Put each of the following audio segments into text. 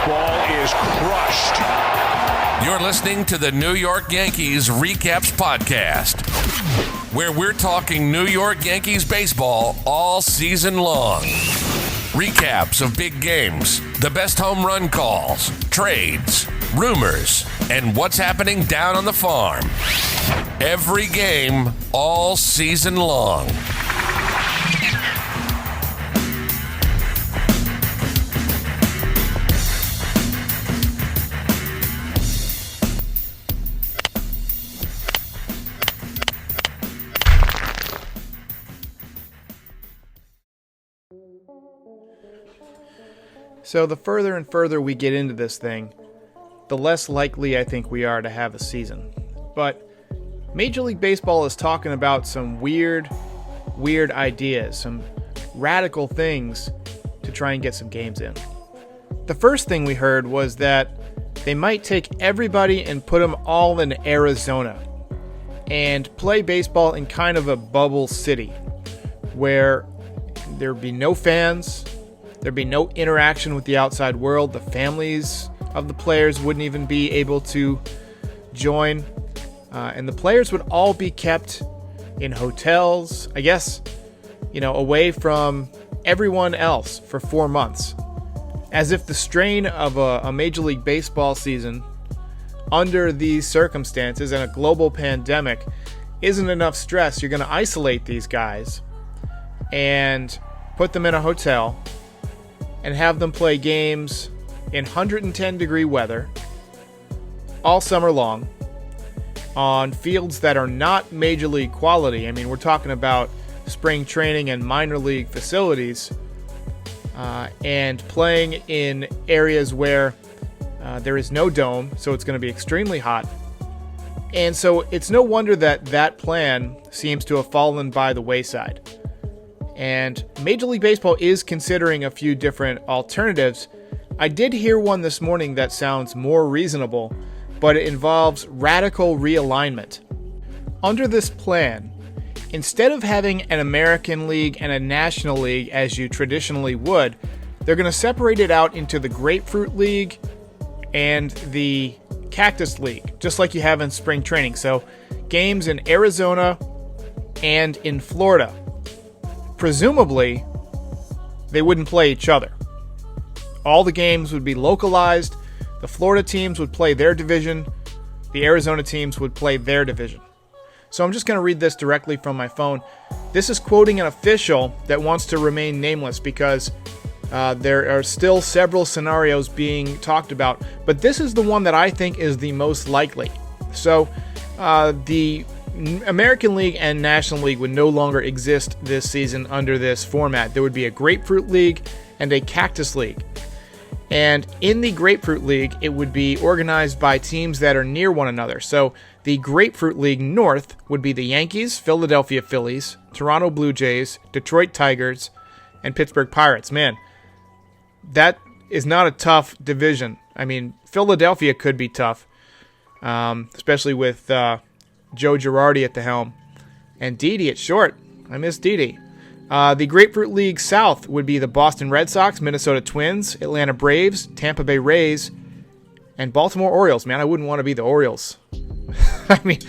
Fastball is crushed. You're listening to the New York Yankees Recaps podcast, where we're talking New York Yankees baseball all season long. Recaps of big games, the best home run calls, trades, rumors, and what's happening down on the farm. Every game, all season long. So the further and further we get into this thing, the less likely I think we are to have a season. But Major League Baseball is talking about some weird ideas, some radical things to try and get some games in. The first thing we heard was that they might take everybody and put them all in Arizona and play baseball in kind of a bubble city where there'd be no fans, there'd be no interaction with the outside world. The families of the players wouldn't even be able to join. And the players would all be kept in hotels, I guess, away from everyone else for 4 months. As if the strain of a Major League Baseball season under these circumstances and a global pandemic isn't enough stress. You're going to isolate these guys and put them in a hotel and have them play games in 110-degree weather all summer long on fields that are not major league quality. I mean, we're talking about spring training and minor league facilities, and playing in areas where there is no dome, so it's going to be extremely hot. And so it's no wonder that plan seems to have fallen by the wayside. And Major League Baseball is considering a few different alternatives. I did hear one this morning that sounds more reasonable, but it involves radical realignment. Under this plan, instead of having an American League and a National League as you traditionally would, they're going to separate it out into the Grapefruit League and the Cactus League, just like you have in spring training. So games in Arizona and in Florida. Presumably, they wouldn't play each other. All the games would be localized. The Florida teams would play their division. The Arizona teams would play their division. So I'm just going to read this directly from my phone. This is quoting an official that wants to remain nameless because there are still several scenarios being talked about, but this is the one that I think is the most likely. So the American League and National League would no longer exist this season under this format. There would be a Grapefruit League and a Cactus League. And in the Grapefruit League, it would be organized by teams that are near one another. So the Grapefruit League North would be the Yankees, Philadelphia Phillies, Toronto Blue Jays, Detroit Tigers, and Pittsburgh Pirates. Man, that is not a tough division. I mean, Philadelphia could be tough, especially with Joe Girardi at the helm. And Didi at short. I miss Didi. The Grapefruit League South would be the Boston Red Sox, Minnesota Twins, Atlanta Braves, Tampa Bay Rays, and Baltimore Orioles. Man, I wouldn't want to be the Orioles. I mean,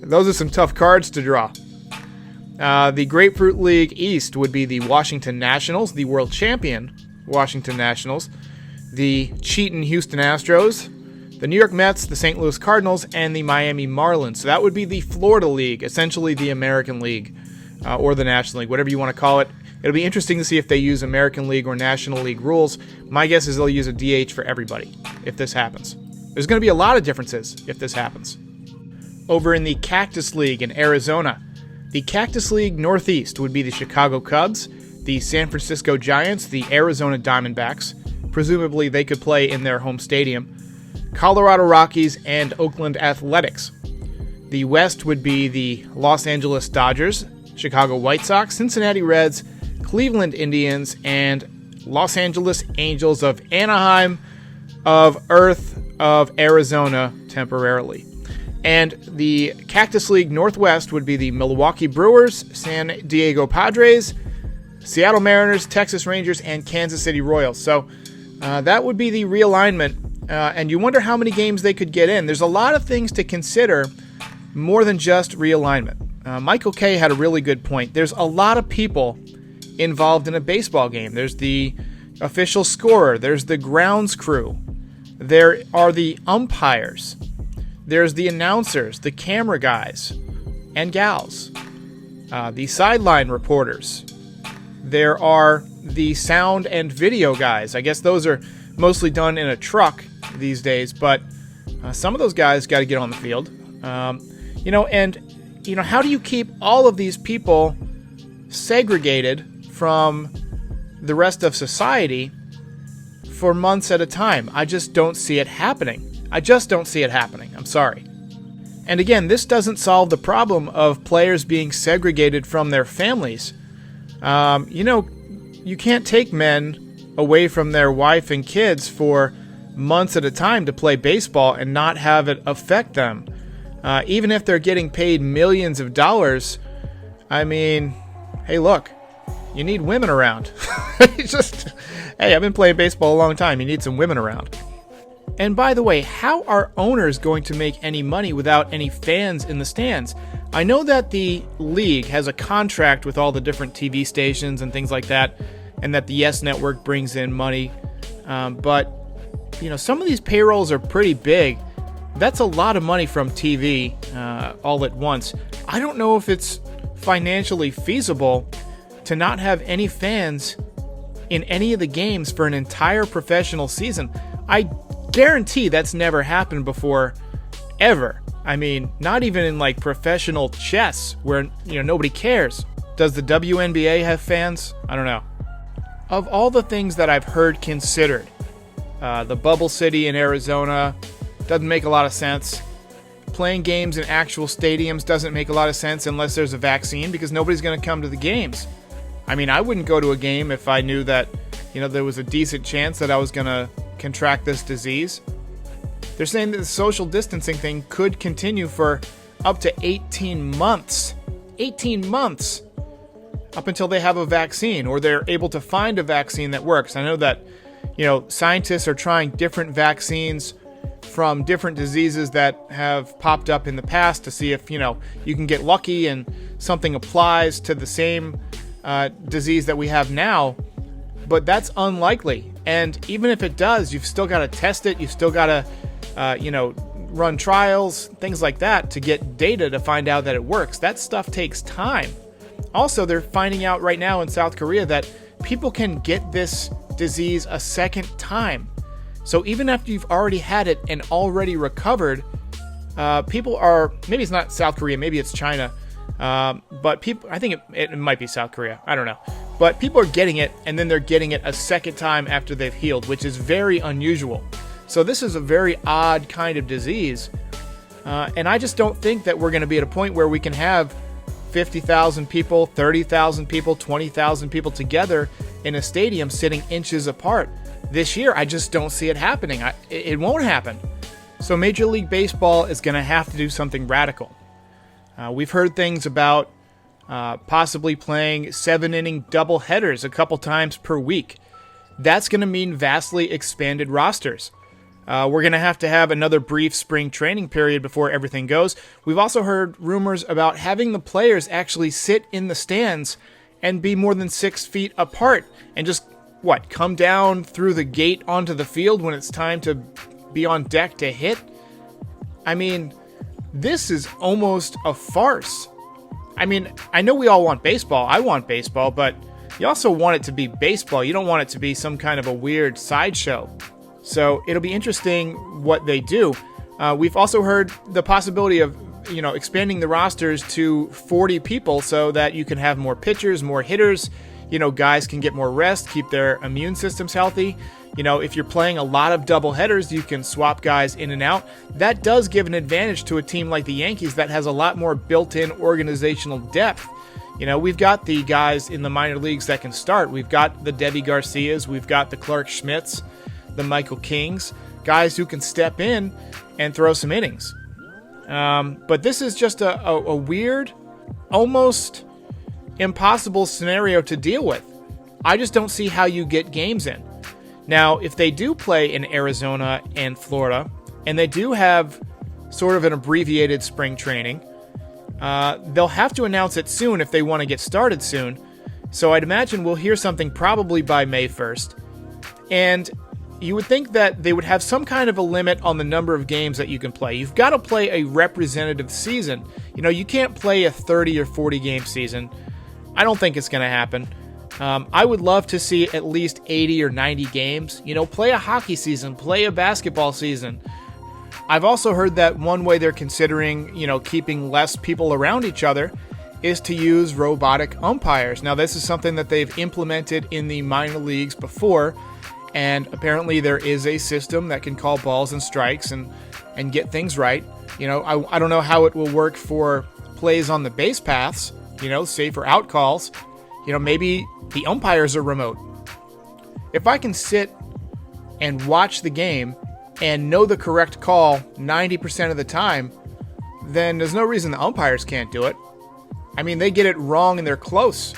those are some tough cards to draw. The Grapefruit League East would be the Washington Nationals, the world champion Washington Nationals, the cheating Houston Astros, the New York Mets, the St. Louis Cardinals, and the Miami Marlins. So that would be the Florida League, essentially the American League, or the National League, whatever you want to call it. It'll be interesting to see if they use American League or National League rules. My guess is they'll use a DH for everybody if this happens. There's going to be a lot of differences if this happens. Over in the Cactus League in Arizona, the Cactus League Northeast would be the Chicago Cubs, the San Francisco Giants, the Arizona Diamondbacks. Presumably they could play in their home stadium. Colorado Rockies, and Oakland Athletics. The West would be the Los Angeles Dodgers, Chicago White Sox, Cincinnati Reds, Cleveland Indians, and Los Angeles Angels of Anaheim, of Earth, of Arizona temporarily. And the Cactus League Northwest would be the Milwaukee Brewers, San Diego Padres, Seattle Mariners, Texas Rangers, and Kansas City Royals. So That would be the realignment, and you wonder how many games they could get in. There's a lot of things to consider more than just realignment. Michael Kay had a really good point. There's a lot of people involved in a baseball game. There's the official scorer. There's the grounds crew. There are the umpires. There's the announcers, the camera guys and gals, the sideline reporters. There are the sound and video guys. I guess those are mostly done in a truck these days, but some of those guys got to get on the field. How do you keep all of these people segregated from the rest of society for months at a time? I just don't see it happening. I'm sorry. And again, this doesn't solve the problem of players being segregated from their families. You can't take men away from their wife and kids for months at a time to play baseball and not have it affect them. Even if they're getting paid millions of dollars, I mean, hey, look, you need women around. Hey, I've been playing baseball a long time. You need some women around. And by the way, how are owners going to make any money without any fans in the stands? I know that the league has a contract with all the different TV stations and things like that, and that the Yes Network brings in money. But some of these payrolls are pretty big. That's a lot of money from TV all at once. I don't know if it's financially feasible to not have any fans in any of the games for an entire professional season. I guarantee that's never happened before, ever. I mean, not even in like professional chess where nobody cares. Does the WNBA have fans? I don't know. Of all the things that I've heard considered, the bubble city in Arizona doesn't make a lot of sense. Playing games in actual stadiums doesn't make a lot of sense unless there's a vaccine, because nobody's going to come to the games. I mean, I wouldn't go to a game if I knew that, there was a decent chance that I was going to contract this disease. They're saying that the social distancing thing could continue for up to 18 months. 18 months! Up until they have a vaccine, or they're able to find a vaccine that works. I know that, scientists are trying different vaccines from different diseases that have popped up in the past to see if, you can get lucky and something applies to the same disease that we have now. But that's unlikely. And even if it does, you've still got to test it. You've still got to, run trials, things like that to get data to find out that it works. That stuff takes time. Also, they're finding out right now in South Korea that people can get this disease a second time. So even after you've already had it and already recovered, people are, maybe it's not South Korea, maybe it's China, but people, I think it might be South Korea, I don't know. But people are getting it, and then they're getting it a second time after they've healed, which is very unusual. So this is a very odd kind of disease, and I just don't think that we're going to be at a point where we can have 50,000 people, 30,000 people, 20,000 people together in a stadium sitting inches apart. This year, I just don't see it happening. It won't happen. So Major League Baseball is going to have to do something radical. We've heard things about possibly playing 7-inning doubleheaders a couple times per week. That's going to mean vastly expanded rosters. We're going to have another brief spring training period before everything goes. We've also heard rumors about having the players actually sit in the stands and be more than 6 feet apart and just, come down through the gate onto the field when it's time to be on deck to hit? I mean, this is almost a farce. I mean, I know we all want baseball. I want baseball, but you also want it to be baseball. You don't want it to be some kind of a weird sideshow. So it'll be interesting what they do. We've also heard the possibility of, expanding the rosters to 40 people so that you can have more pitchers, more hitters. Guys can get more rest, keep their immune systems healthy. If you're playing a lot of doubleheaders, you can swap guys in and out. That does give an advantage to a team like the Yankees that has a lot more built-in organizational depth. We've got the guys in the minor leagues that can start. We've got the Debbie Garcias. We've got the Clark Schmidts, the Michael Kings, guys who can step in and throw some innings. But this is just a weird, almost impossible scenario to deal with. I just don't see how you get games in. Now, if they do play in Arizona and Florida, and they do have sort of an abbreviated spring training, they'll have to announce it soon if they want to get started soon. So I'd imagine we'll hear something probably by May 1st. And you would think that they would have some kind of a limit on the number of games that you can play. You've got to play a representative season. You can't play a 30 or 40 game season. I don't think it's going to happen. I would love to see at least 80 or 90 games. Play a hockey season, play a basketball season. I've also heard that one way they're considering, keeping less people around each other is to use robotic umpires. Now, this is something that they've implemented in the minor leagues before, and apparently there is a system that can call balls and strikes and get things right. I don't know how it will work for plays on the base paths, say for out calls. Maybe the umpires are remote. If I can sit and watch the game and know the correct call 90% of the time, then there's no reason the umpires can't do it. They get it wrong and they're close.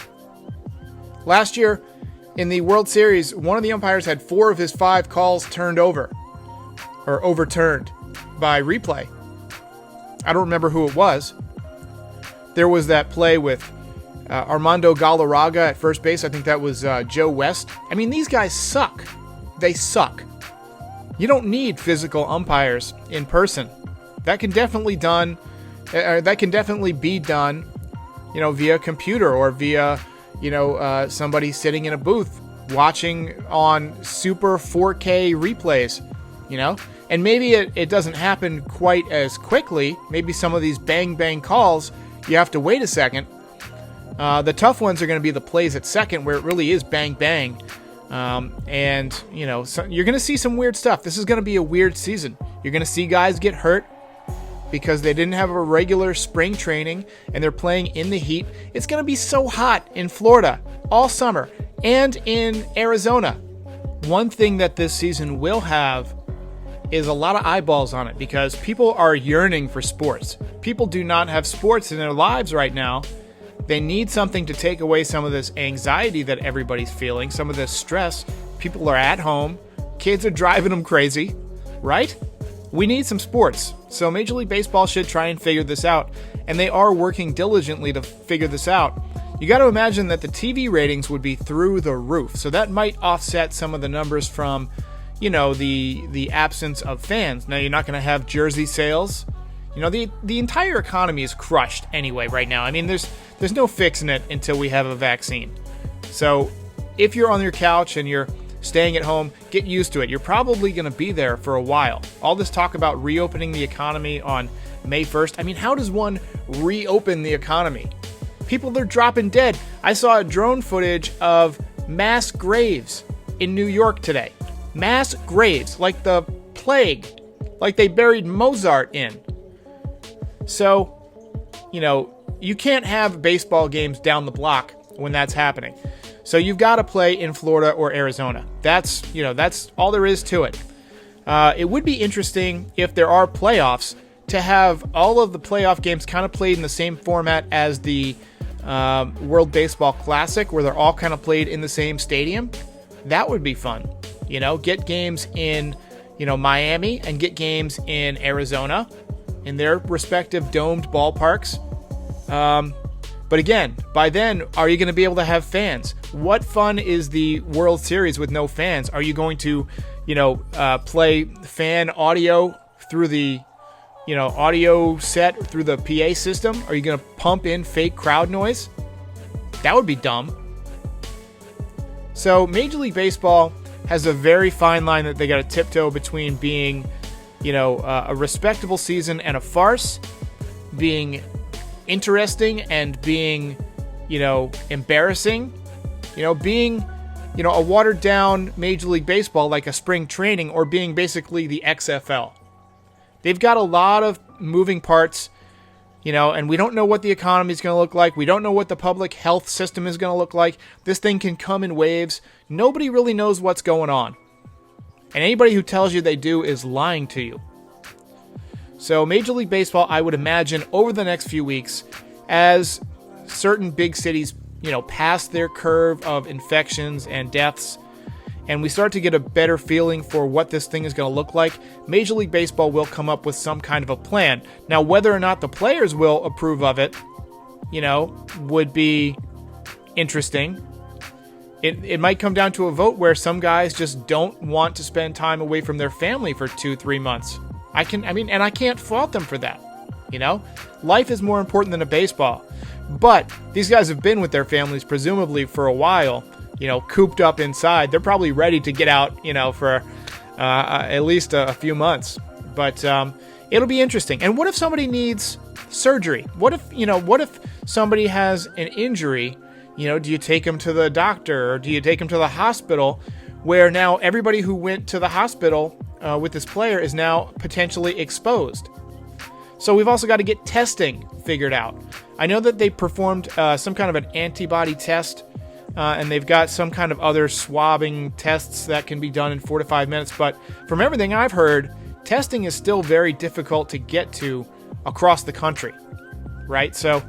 Last year, in the World Series, one of the umpires had 4 of his 5 calls turned over, or overturned, by replay. I don't remember who it was. There was that play with Armando Galarraga at first base. I think that was Joe West. These guys suck. They suck. You don't need physical umpires in person. That can definitely be done, via computer or via, somebody sitting in a booth watching on super 4K replays, and maybe it doesn't happen quite as quickly. Maybe some of these bang calls, you have to wait a second. The tough ones are going to be the plays at second where it really is bang. You're going to see some weird stuff. This is going to be a weird season. You're going to see guys get hurt because they didn't have a regular spring training and they're playing in the heat. It's going to be so hot in Florida all summer and in Arizona. One thing that this season will have is a lot of eyeballs on it because people are yearning for sports. People do not have sports in their lives right now. They need something to take away some of this anxiety that everybody's feeling, some of this stress. People are at home. Kids are driving them crazy, right? We need some sports. So Major League Baseball should try and figure this out. And they are working diligently to figure this out. You got to imagine that the TV ratings would be through the roof. So that might offset some of the numbers from, the absence of fans. Now, you're not going to have jersey sales. The entire economy is crushed anyway right now. There's no fixing it until we have a vaccine. So if you're on your couch and you're staying at home, get used to it. You're probably going to be there for a while. All this talk about reopening the economy on May 1st. How does one reopen the economy? People are dropping dead. I saw a drone footage of mass graves in New York today. Mass graves, like the plague, like they buried Mozart in. So, you can't have baseball games down the block when that's happening. So you've got to play in Florida or Arizona. That's all there is to it. It would be interesting if there are playoffs to have all of the playoff games kind of played in the same format as the World Baseball Classic, where they're all kind of played in the same stadium. That would be fun. Get games in, Miami and get games in Arizona in their respective domed ballparks. But again, by then, are you going to be able to have fans? What fun is the World Series with no fans? Are you going to, play fan audio through the, audio set through the PA system? Are you going to pump in fake crowd noise? That would be dumb. So Major League Baseball has a very fine line that they got to tiptoe between being, a respectable season and a farce, being interesting and being, embarrassing, being, a watered down Major League Baseball like a spring training, or being basically the XFL. They've got a lot of moving parts, and we don't know what the economy is going to look like. We don't know what the public health system is going to look like. This thing can come in waves. Nobody really knows what's going on. And anybody who tells you they do is lying to you. So Major League Baseball, I would imagine, over the next few weeks, as certain big cities, pass their curve of infections and deaths, and we start to get a better feeling for what this thing is going to look like, Major League Baseball will come up with some kind of a plan. Now, whether or not the players will approve of it, would be interesting. It might come down to a vote where some guys just don't want to spend time away from their family for 2-3 months. I can't fault them for that. Life is more important than a baseball. But these guys have been with their families presumably for a while, cooped up inside. They're probably ready to get out, for at least a few months. But it'll be interesting. And what if somebody needs surgery? What if somebody has an injury? Do you take them to the doctor, or do you take them to the hospital, where now everybody who went to the hospital with this player is now potentially exposed? So we've also got to get testing figured out. I know that they performed some kind of an antibody test, and they've got some kind of other swabbing tests that can be done in 4 to 5 minutes. But from everything I've heard, testing is still very difficult to get to across the country, right? So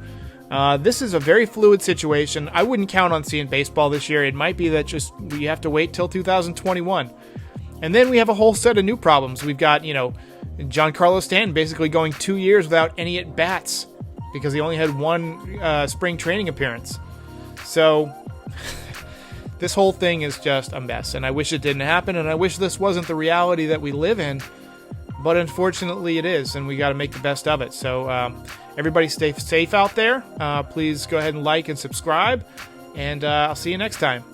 this is a very fluid situation. I wouldn't count on seeing baseball this year. It might be that just we have to wait till 2021. And then we have a whole set of new problems. We've got, Giancarlo Stanton basically going 2 years without any at-bats because he only had one spring training appearance. So this whole thing is just a mess, and I wish it didn't happen, and I wish this wasn't the reality that we live in, but unfortunately it is, and we got to make the best of it. So everybody stay safe out there. Please go ahead and like and subscribe, and I'll see you next time.